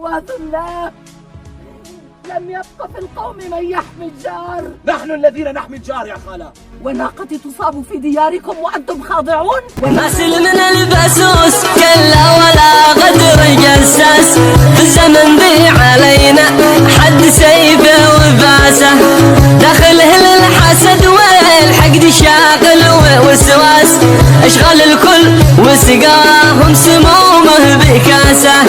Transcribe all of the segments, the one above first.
وذلاه، لم يبق في القوم من يحمي الجار. نحن الذين نحمي الجار يا خالة. وناقتي تصاب في دياركم وأنتم خاضعون. ما سلمنا البسوس كلا ولا غدر جساس، في الزمن ذي علينا حد سيفه وفاسه، داخله للحسد والحقد شاغل ووسواس، اشغل الكل وسقاهم سمومه بكاسه،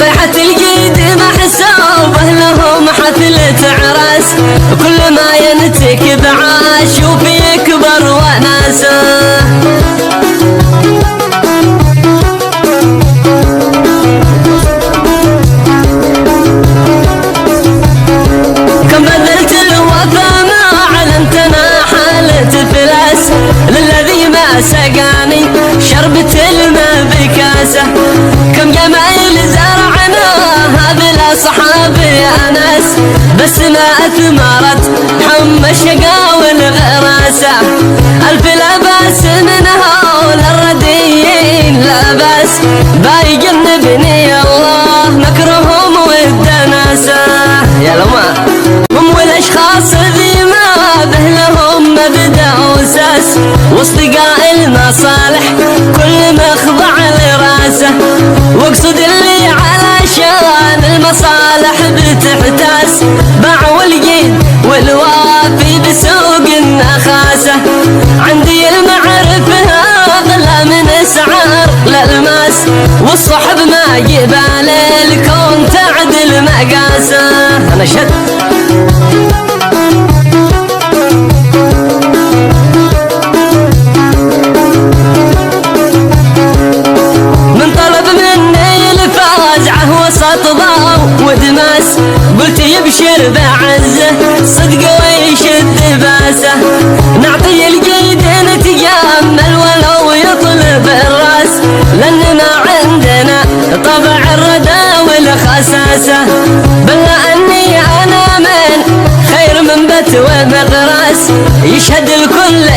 طيحة الجيد محسوبه لهم حفلة عراس، كل ما ينتكب عاش وفي يكبر وناسه. كم بذلت الوفا ما علمتنا حالة فلاس، للذي ما سقاني شربة الماء بكاسه، كم جمايل زرعناها بالاصحاب يا ناس، بس ما اثمرت حم الشقا والغراسه، الف لباس من هول الرديين لباس، بايجنبني الله مكرهم والدناسه. يا لما هم والاشخاص ذي ما به لهم مبدا واساس، واصدقاء المصالح كل مخضع لراسه، واقصد اللي علشان المصالح بتحتاس، باعوا الجيد والوافي بسوق النخاسه، عندي المعرفه اغلى من اسعار الالماس، والصحب ما جبال الكون تعدل مقاسه. انا شد من طلب مني الفازعه وسط ضاو ودماس، قلت يبشر بعزه صدق ويشد باسه، نعطي الجيد نتجمل ولو يطلب الراس، لاننا عندنا طبع الردى والخساسه، بلا اني انا من خير من بت ومغراس، يشهد الكل